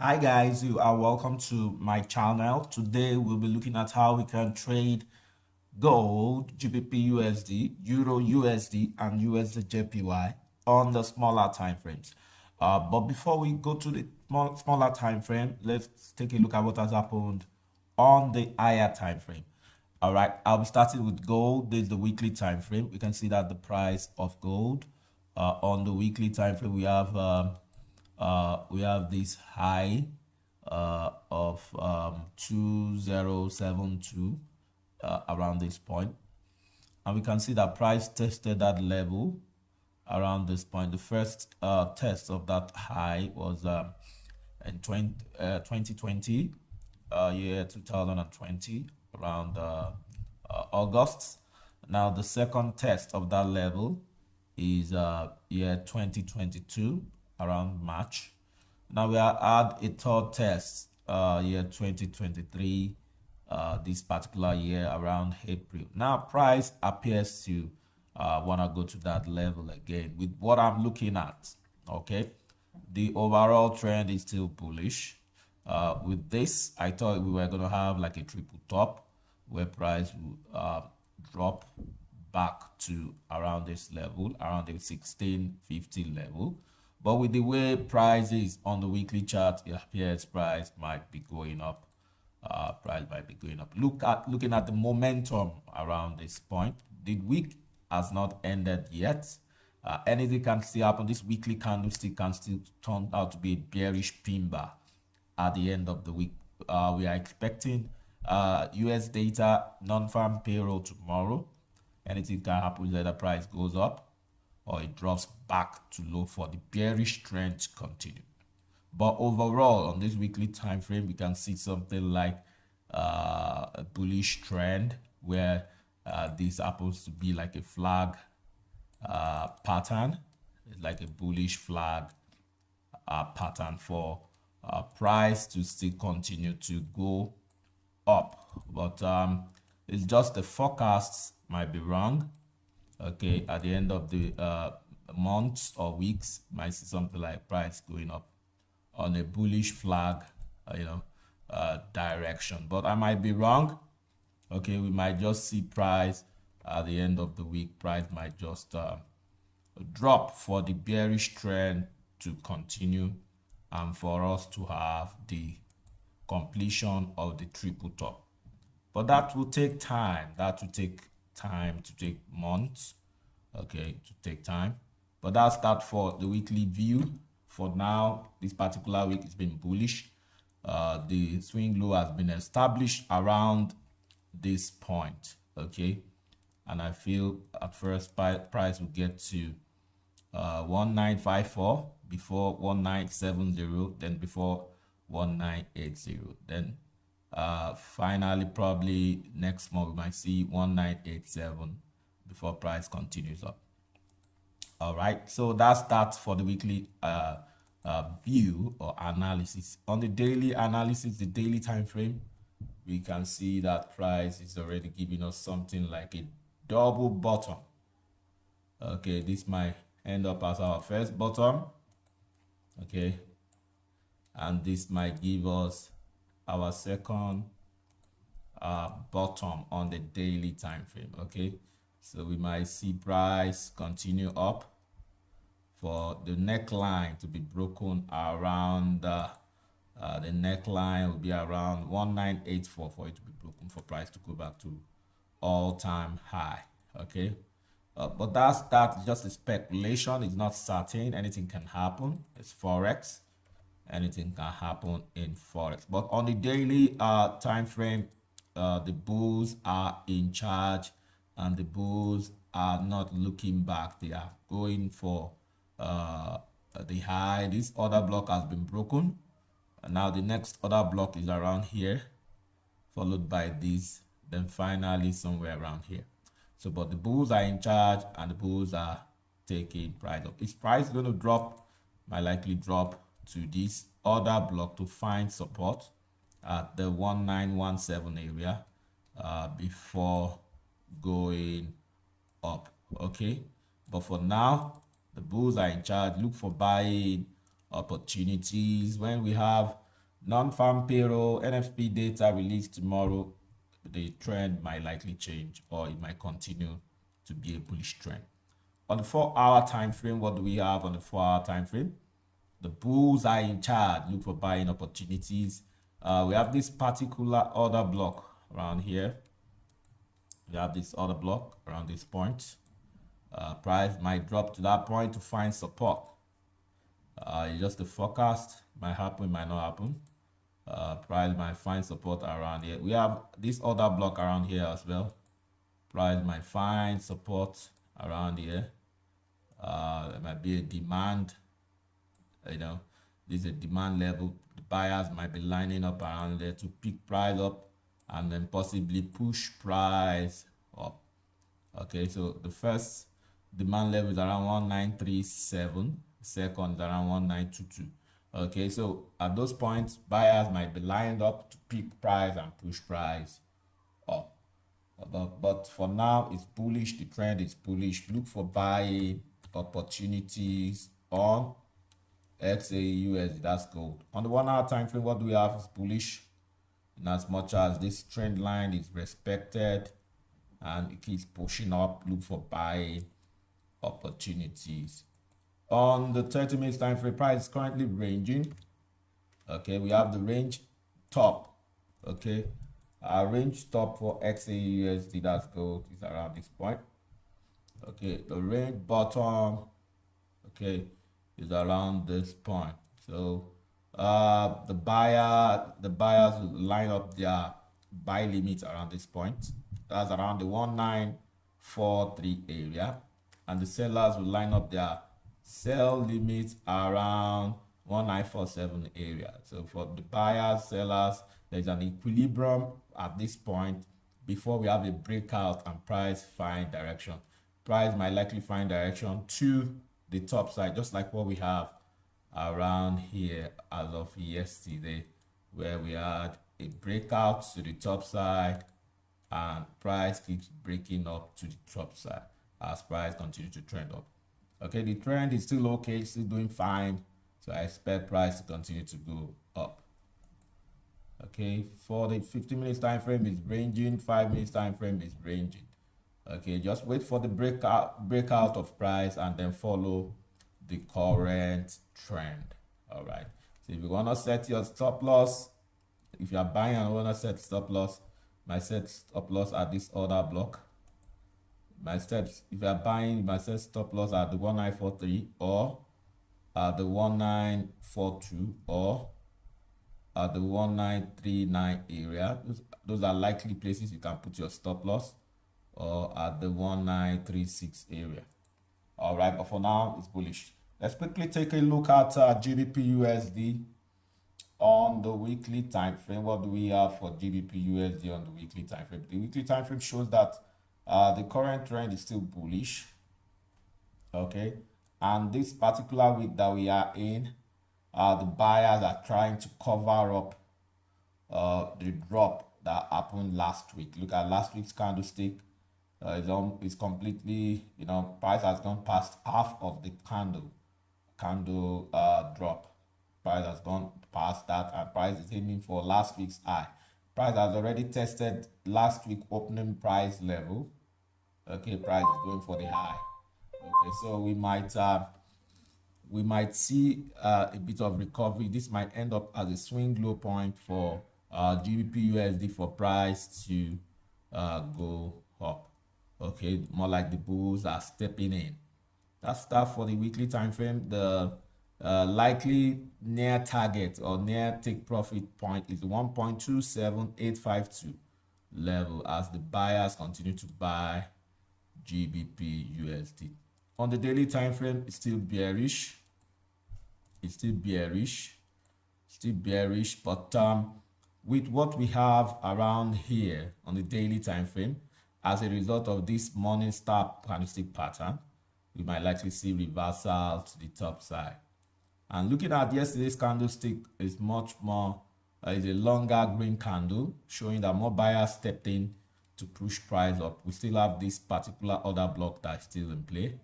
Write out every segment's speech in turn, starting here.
Hi guys, you are welcome to my channel. Today we'll be looking at how we can trade gold, gbpusd, euro USD, and usdjpy on the smaller time frames. But before we go to the smaller time frame, let's take a look at what has happened on the higher time frame. All right, I'll be starting with gold. This is the weekly time frame. We can see that the price of gold on the weekly time frame we have this high of 2072 around this point, and we can see that price tested that level around this point. The first test of that high was in 2020, year 2020, around August. Now the second test of that level is year 2022, around March. Now we are at a third test, year 2023, this particular year around April. Now price appears to want to go to that level again with what I'm looking at. Okay, the overall trend is still bullish. With this, I thought we were going to have like a triple top where price will drop back to around this level, around the 1650 level. But with the way price is on the weekly chart, it appears price might be going up. Looking at the momentum around this point. The week has not ended yet. Anything can still happen. This weekly candlestick can still turn out to be a bearish pin bar at the end of the week. We are expecting US data, non-farm payroll tomorrow. Anything can happen, whether price goes up or it drops back to low for the bearish trend to continue. But overall, on this weekly time frame, we can see something like a bullish trend where this happens to be like a flag pattern. It's like a bullish flag pattern for price to still continue to go up. But it's just the forecasts might be wrong. Okay, at the end of the months or weeks, might see something like price going up on a bullish flag, direction. But I might be wrong. Okay, we might just see price at the end of the week. Price might just drop for the bearish trend to continue, and for us to have the completion of the triple top. But that will take time. That will take time to take months, okay, to take time. But that's that for the weekly view. For now, this particular week has been bullish. The swing low has been established around this point, okay, and I feel at first price will get to 1954 before 1970, then before 1980, then finally probably next month we might see 1987 before price continues up. All right, so that's that for the weekly view or analysis. On the daily analysis, the daily time frame, we can see that price is already giving us something like a double bottom. Okay, this might end up as our first bottom, okay, and this might give us our second bottom on the daily time frame. Okay, so we might see price continue up for the neckline to be broken around the neckline will be around 1984 for it to be broken, for price to go back to all-time high. Okay, but that's just a speculation. It's not certain. Anything can happen. It's forex. Anything can happen in forex. But on the daily time frame, the bulls are in charge, and the bulls are not looking back. They are going for the high. This other block has been broken, and now the next other block is around here, followed by this, then finally somewhere around here. So but the bulls are in charge, and the bulls are taking price up. Is price going to drop? Might likely drop to this other block to find support at the 1917 area before going up. Okay, but for now, the bulls are in charge. Look for buying opportunities when we have Non-farm payroll, NFP data released tomorrow. The trend might likely change, or it might continue to be a bullish trend. On the 4-hour time frame, what do we have on the 4-hour time frame? The bulls are in charge. Look for buying opportunities. We have this particular order block around here. We have this order block around this point. Price might drop to that point to find support. It's just the forecast. Might happen, might not happen. Price might find support around here. We have this order block around here as well. Price might find support around here. There might be a demand. This is a demand level. The buyers might be lining up around there to pick price up and then possibly push price up. Okay, so the first demand level is around 1937. Second is around 1922. Okay, so at those points, buyers might be lined up to pick price and push price up. But for now, it's bullish. The trend is bullish. Look for buying opportunities on XAUUSD. That's gold. On the 1-hour time frame, what do we have is bullish. In as much as this trend line is respected and it keeps pushing up, look for buying opportunities. On the 30 minutes time frame, price is currently ranging. Okay, we have the range top. Okay, our range top for XAUUSD, that's gold, is around this point. Okay, the range bottom, okay, is around this point. So the buyers will line up their buy limits around this point. That's around the 1943 area, and the sellers will line up their sell limits around 1947 area. So for the buyers, sellers, there's an equilibrium at this point before we have a breakout and price find direction. Price might likely find direction to the top side, just like what we have around here as of yesterday, where we had a breakout to the top side and price keeps breaking up to the top side as price continues to trend up. Okay, the trend is still okay, still doing fine, so I expect price to continue to go up. Okay, for the 15 minutes time frame is ranging, 5 minutes time frame is ranging. Okay, just wait for the breakout of price and then follow the current trend. All right, so if you want to set your stop loss, if you are buying and want to set stop loss, my set stop loss at this order block. My steps, if you are buying, my set stop loss at the 1943 or at the 1942 or at the 1939 area. Those are likely places you can put your stop loss, or at the 1936 area. All right, but for now it's bullish. Let's quickly take a look at gbpusd on the weekly time frame. What do we have for gbpusd on the weekly time frame? The weekly time frame shows that the current trend is still bullish. Okay, and this particular week that we are in, the buyers are trying to cover up the drop that happened last week. Look at last week's candlestick. It's completely, price has gone past half of the candle drop. Price has gone past that, and price is aiming for last week's high. Price has already tested last week opening price level. Okay, price is going for the high. Okay, so we might see a bit of recovery. This might end up as a swing low point for gbpusd for price to go up. Okay, more like the bulls are stepping in. That's that for the weekly time frame. The likely near target or near take profit point is 1.27852 level as the buyers continue to buy gbpusd. On the daily time frame, it's still bearish. But with what we have around here on the daily time frame, as a result of this morning star candlestick pattern, we might likely see reversal to the top side. And looking at yesterday's candlestick, is much more, is a longer green candle, showing that more buyers stepped in to push price up. We still have this particular order block that is still in play.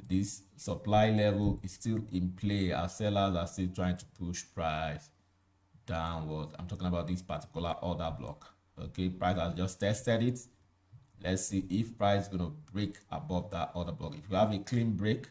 This supply level is still in play as sellers are still trying to push price downward. I'm talking about this particular order block. Okay, price has just tested it. Let's see if price is going to break above that order block. If you have a clean break,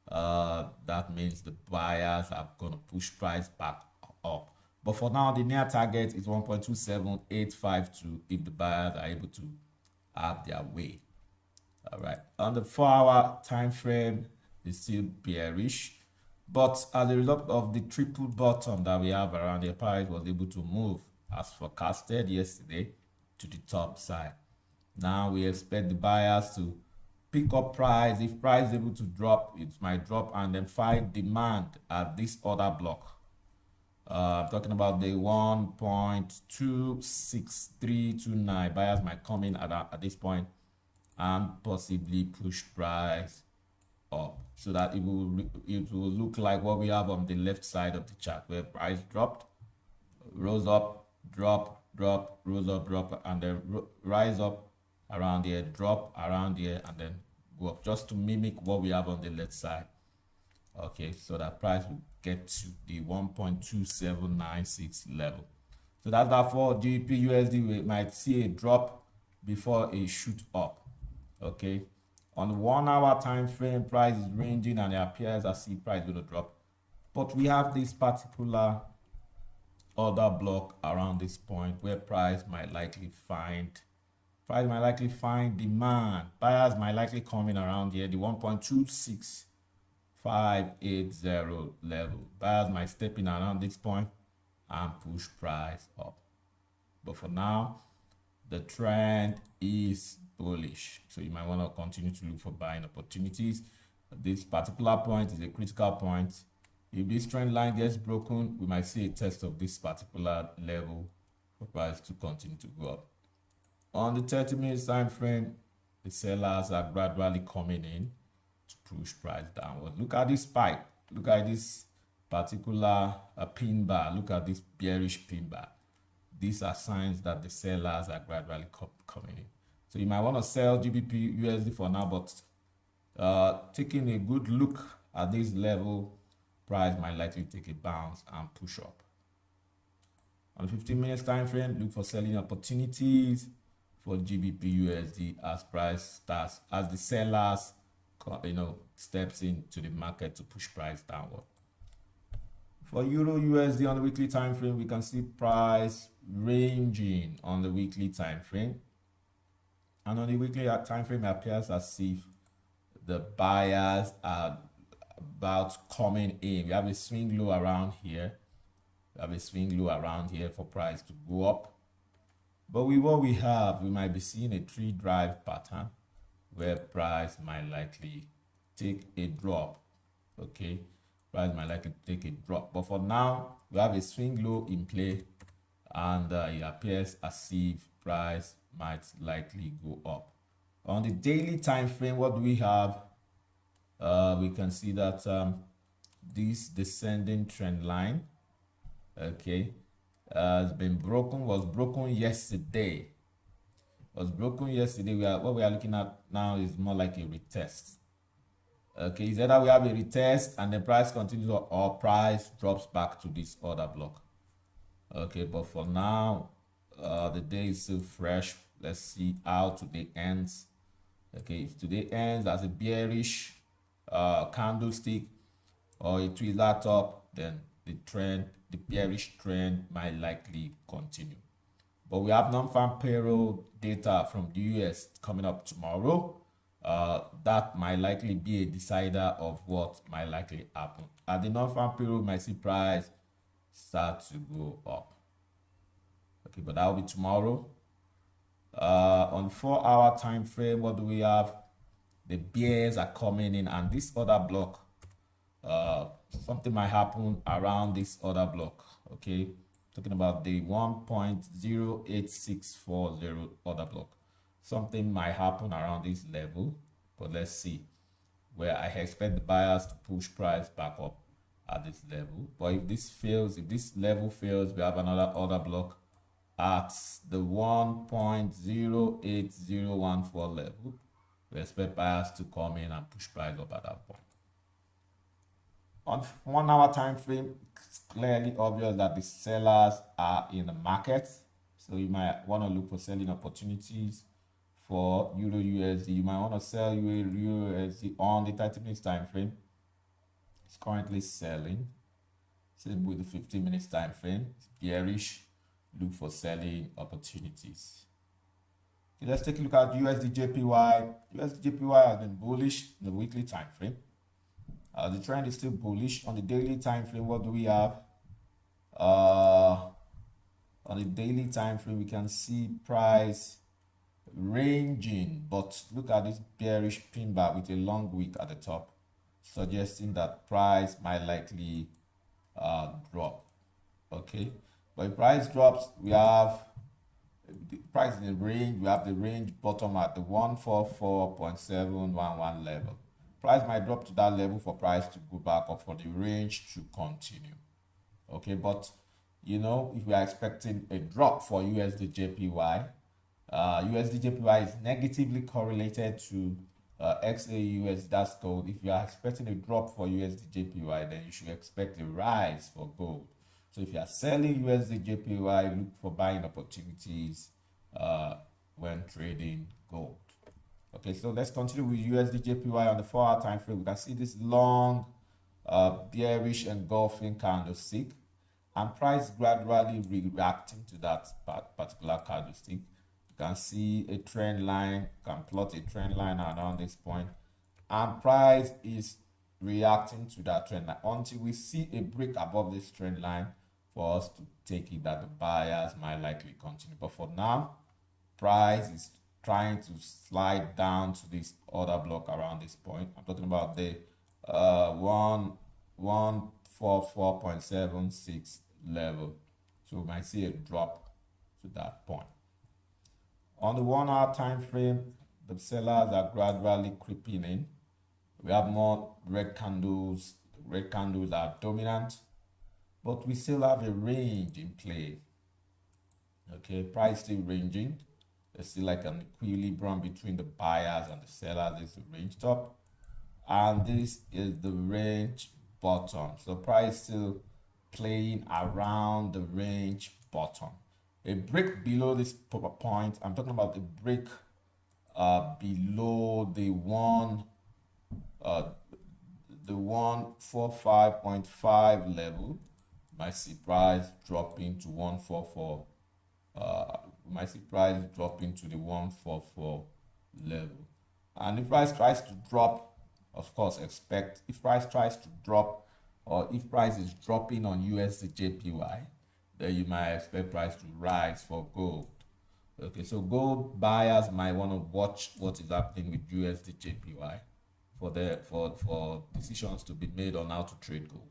that means the buyers are going to push price back up. But for now, the near target is 1.27852 if the buyers are able to have their way. All right, on the 4-hour time frame, it's still bearish, but as a result of the triple bottom that we have around, the price was able to move as forecasted yesterday to the top side. Now we expect the buyers to pick up price. If price is able to drop, it might drop and then find demand at this order block. I'm talking about the 1.26329. Buyers might come in at this point and possibly push price up, so that it will look like what we have on the left side of the chart, where price dropped, rose up, drop, rose up, drop, and then rise up around here, drop around here, and then go up, just to mimic what we have on the left side. Okay, so that price will get to the 1.2796 level. So that's that for gbpusd. We might see a drop before a shoot up. Okay, on the 1-hour time frame, price is ranging and it appears as if price will drop, but we have this particular order block around this point where price might likely find demand. Buyers might likely come in around here, the 1.26580 level. Buyers might step in around this point and push price up. But for now, the trend is bullish, so you might want to continue to look for buying opportunities. This particular point is a critical point. If this trend line gets broken, we might see a test of this particular level for price to continue to go up. On the 30-minute time frame, the sellers are gradually coming in to push price downward. Look at this spike. Look at this particular pin bar. Look at this bearish pin bar. These are signs that the sellers are gradually coming in. So you might want to sell gbpusd for now, but taking a good look at this level, price might likely take a bounce and push up. On the 15-minute time frame, look for selling opportunities for gbpusd as price starts, as the sellers steps into the market to push price downward. For EURUSD on the weekly time frame, we can see price ranging on the weekly time frame, and on the weekly time frame, it appears as if the buyers are about coming in. We have a swing low around here. We have a swing low around here for price to go up. But with what we have, we might be seeing a tree drive pattern where price might likely take a drop. Okay, price might likely take a drop. But for now, we have a swing low in play, and it appears as if price might likely go up. On the daily time frame, what do we have? We can see that this descending trend line, okay, has been broken. Was broken yesterday. What we are looking at now is more like a retest. Okay, is either we have a retest and the price continues, or price drops back to this order block. Okay, but for now, the day is still fresh. Let's see how today ends. Okay, if today ends as a bearish candlestick or a tweezer top, then the bearish trend might likely continue. But we have non-farm payroll data from the US coming up tomorrow. That might likely be a decider of what might likely happen. At the non-farm payroll, we might see price start to go up. Okay, but that will be tomorrow. On 4-hour time frame, what do we have? The bears are coming in, and this other block, something might happen around this other block. Okay, talking about the 1.08640 other block. Something might happen around this level, but let's see, where I expect the buyers to push price back up at this level. But if this fails, if this level fails, we have another order block at the 1.08014 level. We expect buyers to come in and push price up at that point. On 1 hour time frame, it's clearly obvious that the sellers are in the market. So you might want to look for selling opportunities for Euro USD. You might want to sell Euro USD on the 30 minutes time frame. It's currently selling. Same with the 15 minutes time frame. It's bearish. Look for selling opportunities. Okay, let's take a look at USDJPY. USDJPY has been bullish in the weekly time frame. The trend is still bullish. On the daily time frame, what do we have? On the daily time frame, we can see price ranging, but look at this bearish pin bar with a long wick at the top, suggesting that price might likely drop. Okay, but if price drops, we have the price in the range. We have the range bottom at the 144.711 level. Price might drop to that level for price to go back up, for the range to continue. Okay, but you know, if we are expecting a drop for USDJPY, USDJPY is negatively correlated to XAUUSD, that's gold. If you are expecting a drop for USDJPY, then you should expect a rise for gold. So if you are selling USDJPY, look for buying opportunities when trading gold. Okay, so let's continue with USDJPY on the 4 hour time frame. We can see this long bearish engulfing candlestick, and price gradually reacting to that particular candlestick. You can see a trend line, you can plot a trend line around this point, and price is reacting to that trend line until we see a break above this trend line for us to take it that the buyers might likely continue. But for now, price is trying to slide down to this order block around this point. I'm talking about the 144.76 level. So we might see a drop to that point. On the 1 hour time frame, the sellers are gradually creeping in. We have more red candles. Red candles are dominant, but we still have a range in play. Okay, price still ranging. There's still like an equilibrium between the buyers and the sellers. This is the range top, and this is the range bottom. So price still playing around the range bottom. A break below this point, I'm talking about a break below the 145.5 level. You might see price dropping to 144. We might see price dropping to the 144 level. And if price tries to drop, of course, expect if price tries to drop, or if price is dropping on USDJPY, then you might expect price to rise for gold. Okay, so gold buyers might want to watch what is happening with USDJPY for decisions to be made on how to trade gold.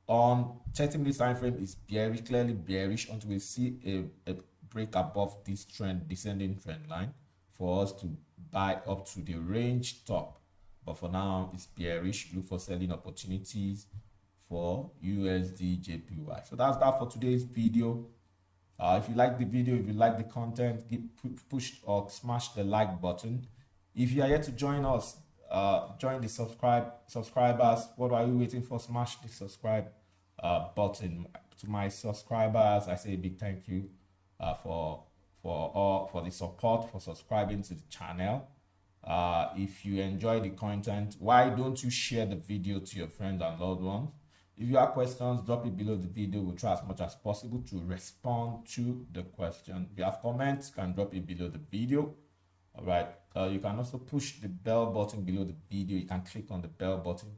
On 30 minutes time frame is bearish, clearly bearish, until we see a break above this trend, descending trend line, for us to buy up to the range top. But for now, it's bearish. Look for selling opportunities for USDJPY. So that's that for today's video. If you like the video, if you like the content, push or smash the like button. If you are yet to join us, join the subscribers. What are you waiting for? Smash the subscribe button. To my subscribers, I say a big thank you for the support, for subscribing to the channel. If you enjoy the content, why don't you share the video to your friends and loved ones? If you have questions, drop it below the video. We'll try as much as possible to respond to the question. If you have comments, you can drop it below the video. All right. You can also push the bell button below the video. You can click on the bell button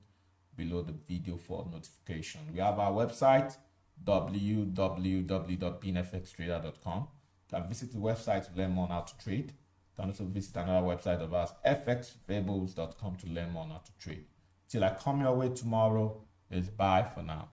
below the video for notification. We have our website, www.beanfxtrader.com. You can visit the website to learn more on how to trade. You can also visit another website of ours, fxfables.com, to learn more on how to trade. Till I come your way tomorrow, it's bye for now.